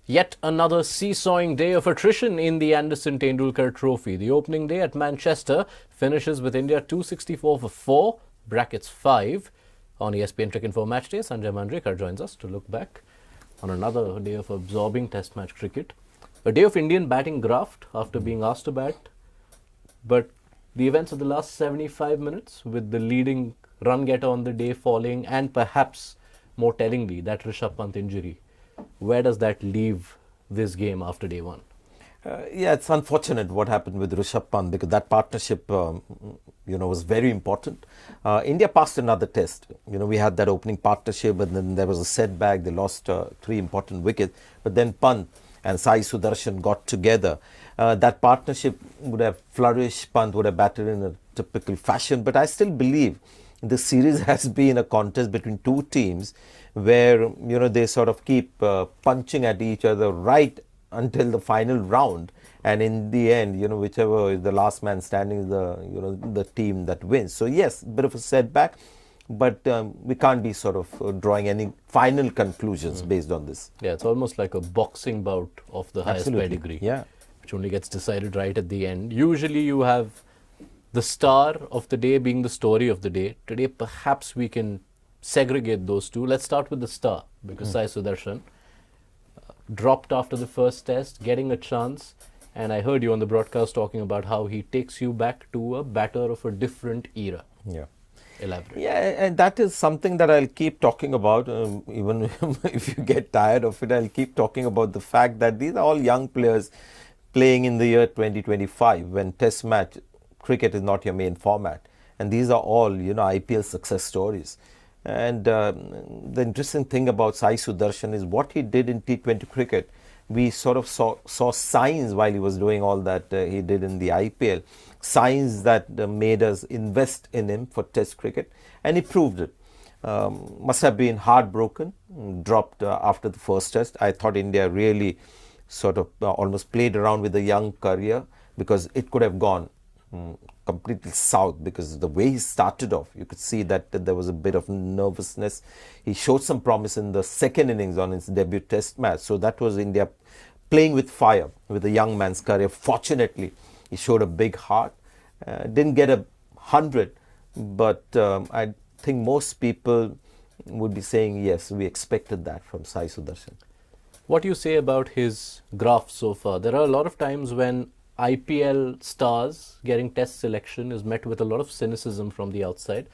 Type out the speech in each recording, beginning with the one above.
Yet another seesawing day of attrition in the Anderson Tendulkar Trophy. The opening day at Manchester finishes with India 264 for 4, brackets 5. On ESPN Cricinfo match day, Sanjay Manjrekar joins us to look back on another day of absorbing test match cricket. A day of Indian batting graft after being asked to bat. But the events of the last 75 minutes, with the leading run getter on the day falling, and perhaps more tellingly, that Rishap Pand injury. Where does that leave this game after day one? Yeah, it's unfortunate what happened with Rishap Pand because that partnership, was very important. India passed another test. We had that opening partnership, and then there was a setback. They lost 3 important wickets. But then Pand and Sai Darshan got together. That partnership would have flourished. Pand would have batted in a typical fashion. But I still believe the series has been a contest between two teams where, they sort of keep punching at each other right until the final round. And in the end, whichever is the last man standing is the team that wins. So yes, a bit of a setback, but we can't be sort of drawing any final conclusions based on this. Yeah, it's almost like a boxing bout of the highest pedigree. Yeah. Which only gets decided right at the end. Usually you have the star of the day being the story of the day. Today, perhaps we can segregate those two. Let's start with the star, because Sai Darshan dropped after the first test, getting a chance. And I heard you on the broadcast talking about how he takes you back to a batter of a different era. Yeah. Elaborate. Yeah, and that is something that I'll keep talking about. Even if you get tired of it, I'll keep talking about the fact that these are all young players playing in the year 2025 when test match cricket is not your main format. And these are all, IPL success stories. And the interesting thing about Sai Darshan is what he did in T20 cricket. We sort of saw signs while he was doing all that he did in the IPL. Signs that made us invest in him for test cricket. And he proved it. Must have been heartbroken, dropped after the first test. I thought India really sort of almost played around with a young career because it could have gone completely south because the way he started off, you could see that there was a bit of nervousness. He showed some promise in the second innings on his debut test match. So that was India playing with fire with a young man's career. Fortunately, he showed a big heart. Didn't get 100, but I think most people would be saying, yes, we expected that from Sai Darshan. What do you say about his graph so far? There are a lot of times when IPL stars getting test selection is met with a lot of cynicism from the outside.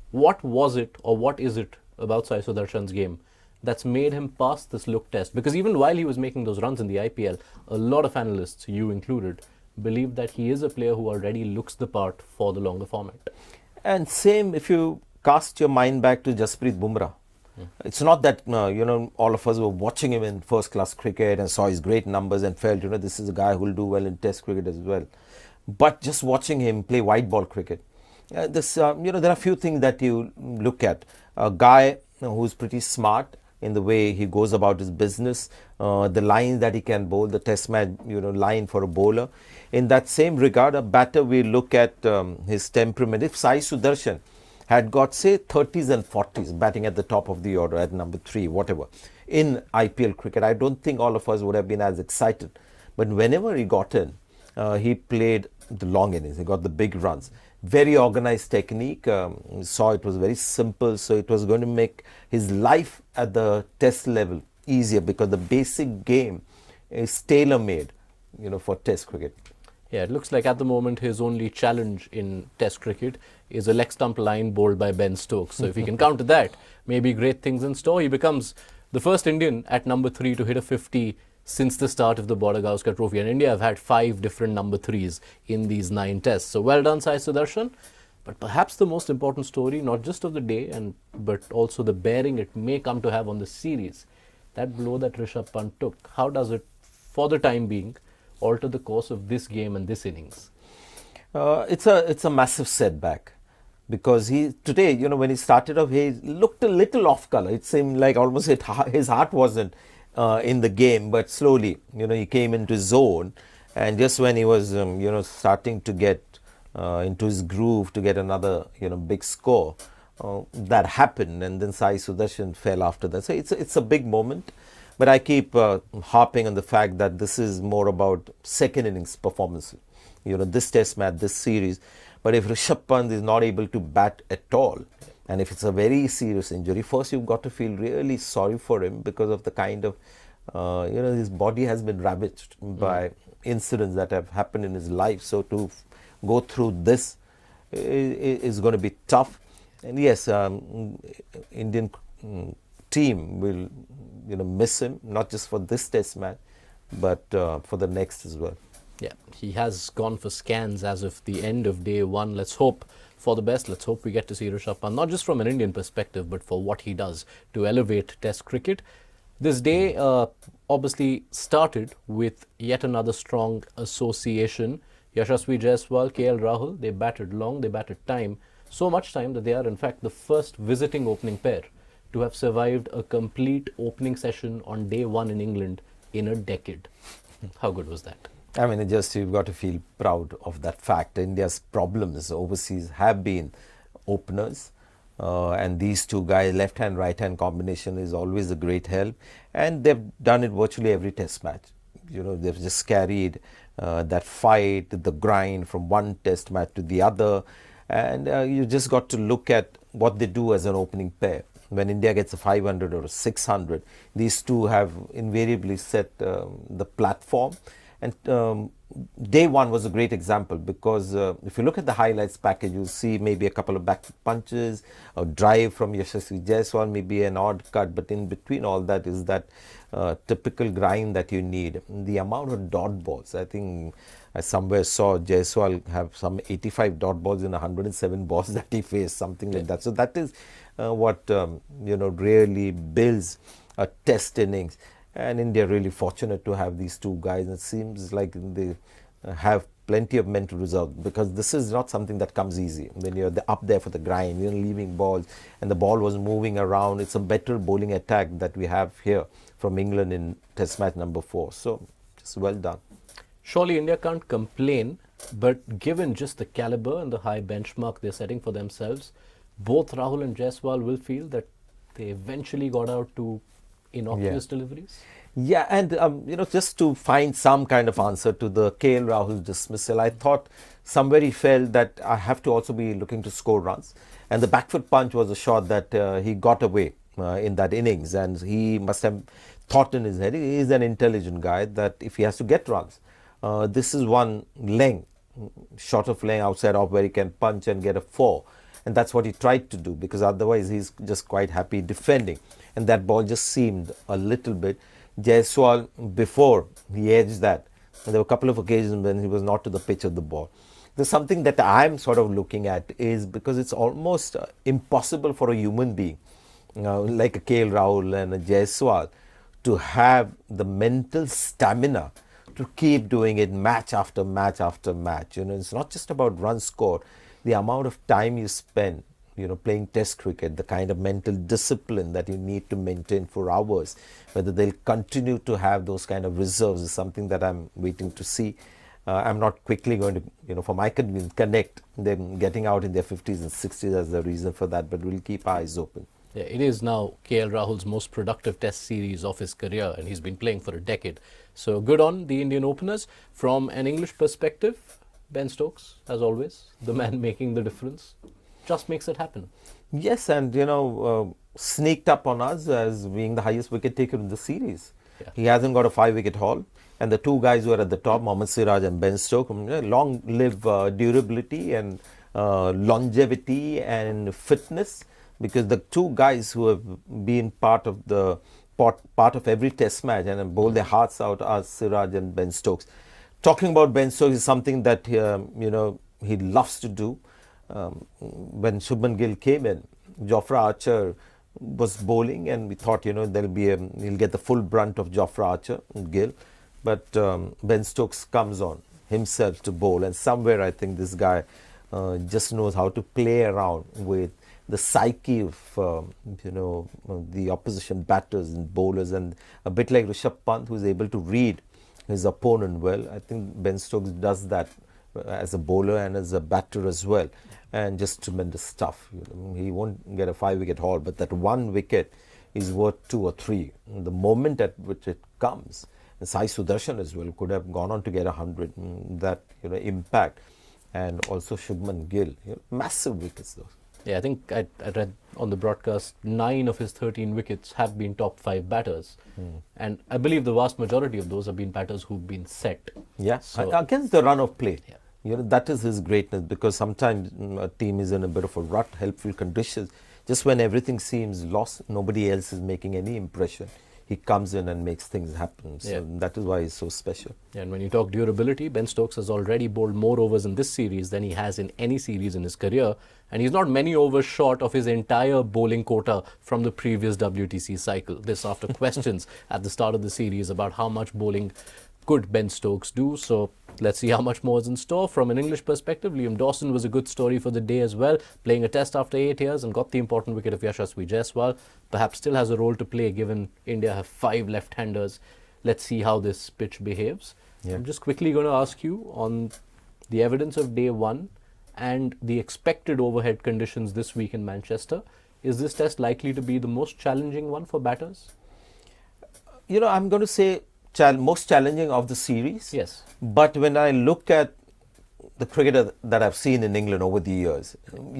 What was it, or what is it about Sai Darshan's game that's made him pass this look test? Because even while he was making those runs in the IPL, a lot of analysts, you included, believe that he is a player who already looks the part for the longer format. And same if you cast your mind back to Jasprit Bumrah. It's not that, all of us were watching him in first-class cricket and saw his great numbers and felt, this is a guy who will do well in test cricket as well. But just watching him play white ball cricket, there are a few things that you look at. A guy who's pretty smart in the way he goes about his business, the line that he can bowl, the test match, line for a bowler. In that same regard, a batter, we look at his temperament. If Sai Darshan had got, say, 30s and 40s batting at the top of the order at number 3, whatever, in IPL cricket, I don't think all of us would have been as excited. But whenever he got in, he played the long innings. He got the big runs. Very organized technique. Saw it was very simple. So it was going to make his life at the test level easier because the basic game is tailor-made, for test cricket. Yeah, it looks like at the moment his only challenge in test cricket is a leg stump line bowled by Ben Stokes. So if he can counter that, maybe great things in store. He becomes the first Indian at number 3 to hit a 50 since the start of the Border Gavaskar Trophy. And India have had 5 different number 3s in these 9 tests. So well done, Sai Darshan. But perhaps the most important story, not just of the day, but also the bearing it may come to have on the series, that blow that Rishap Pand took. How does it, for the time being, alter the course of this game and this innings? It's a massive setback because today, when he started off, he looked a little off color. It seemed like almost his heart wasn't in the game, but slowly, he came into his zone, and just when he was, starting to get into his groove to get another, big score, that happened, and then Sai Darshan fell after that. So it's a big moment. But I keep harping on the fact that this is more about second innings performance. This test match, this series. But if Rishap Pand is not able to bat at all, and if it's a very serious injury, first you've got to feel really sorry for him because of the kind of, his body has been ravaged by incidents that have happened in his life. So to go through this is going to be tough. And yes, Indian team will, miss him, not just for this test match, but for the next as well. Yeah, he has gone for scans as of the end of day one. Let's hope for the best. Let's hope we get to see Rishap Pant, not just from an Indian perspective, but for what he does to elevate Test cricket. This day obviously started with yet another strong association. Yashasvi Jaiswal, KL Rahul, they batted long, they batted time. So much time that they are in fact the first visiting opening pair to have survived a complete opening session on day one in England in a decade. How good was that? I mean, you've got to feel proud of that fact. India's problems overseas have been openers. And these two guys, left-hand, right-hand combination is always a great help. And they've done it virtually every test match. They've just carried that fight, the grind from one test match to the other. And you just got to look at what they do as an opening pair. When India gets a 500 or a 600, these two have invariably set the platform. And day one was a great example because if you look at the highlights package, you'll see maybe a couple of back punches, a drive from Yashasvi Jaiswal, maybe an odd cut, but in between all that is that typical grind that you need. The amount of dot balls, I think I somewhere saw Jaiswal have some 85 dot balls in 107 balls that he faced, something like that. So that is what really builds a test innings. And India really fortunate to have these two guys. It seems like they have plenty of mental reserve because this is not something that comes easy. When you're up there for the grind, leaving balls and the ball was moving around. It's a better bowling attack that we have here from England in Test match number 4. So, just well done. Surely India can't complain, but given just the caliber and the high benchmark they're setting for themselves, both Rahul and Jaiswal will feel that they eventually got out to innocuous deliveries? Yeah, and just to find some kind of answer to the KL Rahul dismissal, I thought somewhere he felt that I have to also be looking to score runs. And the back foot punch was a shot that he got away in that innings. And he must have thought in his head, he is an intelligent guy, that if he has to get runs, this is one length, short of length outside off where he can punch and get a 4. And that's what he tried to do because otherwise he's just quite happy defending. And that ball just seemed a little bit. Jaiswal, before he edged that, and there were a couple of occasions when he was not to the pitch of the ball. There's something that I'm sort of looking at is because it's almost impossible for a human being, like a KL Rahul and a Jaiswal, to have the mental stamina to keep doing it match after match after match. It's not just about run score. The amount of time you spend, playing test cricket, the kind of mental discipline that you need to maintain for hours, whether they'll continue to have those kind of reserves is something that I'm waiting to see. I'm not quickly going to, for my convenience, connect them getting out in their 50s and 60s as the reason for that, but we'll keep our eyes open. Yeah, it is now KL Rahul's most productive test series of his career, and he's been playing for a decade. So good on the Indian openers. From an English perspective, Ben Stokes, as always, the man making the difference, just makes it happen. Yes, and sneaked up on us as being the highest wicket taker in the series. Yeah. He hasn't got a 5-wicket haul. And the two guys who are at the top, Mohammad Siraj and Ben Stokes, long-live durability and longevity and fitness, because the two guys who have been part of every test match and have bowled their hearts out are Siraj and Ben Stokes. Talking about Ben Stokes is something that he loves to do. When Shubman Gill came in, Jofra Archer was bowling, and we thought he'll get the full brunt of Jofra Archer and Gill. But Ben Stokes comes on himself to bowl, and somewhere I think this guy just knows how to play around with the psyche of the opposition batters and bowlers, and a bit like Rishap Pand, who is able to read his opponent well. I think Ben Stokes does that as a bowler and as a batter as well, and just tremendous stuff. He won't get a 5-wicket haul, but that 1 wicket is worth 2 or 3. The moment at which it comes, and Sai Darshan as well could have gone on to get 100. That impact, and also Shubman Gill, massive wickets though. Yeah, I think I read on the broadcast 9 of his 13 wickets have been top 5 batters. And I believe the vast majority of those have been batters who've been set. Yeah, So, against the run of play. Yeah. That is his greatness, because sometimes a team is in a bit of a rut, helpful conditions. Just when everything seems lost, nobody else is making any impression, he comes in and makes things happen. So that is why he's so special. And when you talk durability, Ben Stokes has already bowled more overs in this series than he has in any series in his career. And he's not many overs short of his entire bowling quota from the previous WTC cycle. This after questions at the start of the series about how much bowling could Ben Stokes do. So let's see how much more is in store. From an English perspective, Liam Dawson was a good story for the day as well, playing a test after 8 years and got the important wicket of Yashasvi Jaiswal. Perhaps still has a role to play given India have 5 left-handers. Let's see how this pitch behaves. I'm just quickly going to ask you on the evidence of day 1 and the expected overhead conditions this week in Manchester. Is this test likely to be the most challenging one for batters? I'm going to say most challenging of the series. Yes. But when I look at the cricketer that I've seen in England over the years,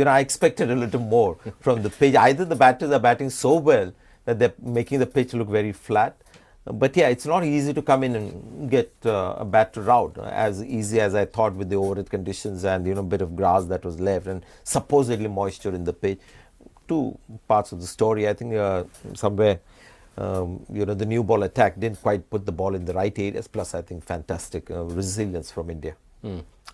I expected a little more from the pitch. Either the batters are batting so well that they're making the pitch look very flat. But yeah, it's not easy to come in and get a batter out as easy as I thought with the overhead conditions and, a bit of grass that was left and supposedly moisture in the pitch. 2 parts of the story. I think somewhere, the new ball attack didn't quite put the ball in the right areas. Plus, I think fantastic resilience from India.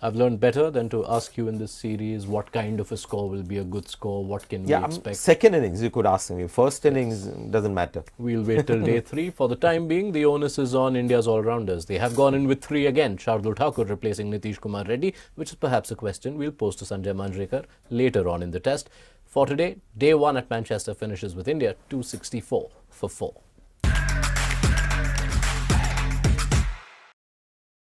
I've learned better than to ask you in this series what kind of a score will be a good score, what can we expect. Second innings you could ask me. First innings doesn't matter. We'll wait till day 3. For the time being, the onus is on India's all-rounders. They have gone in with 3 again. Shardul Thakur replacing Nitish Kumar Reddy, which is perhaps a question we'll pose to Sanjay Manjrekar later on in the test. For today, day 1 at Manchester finishes with India 264 for 4.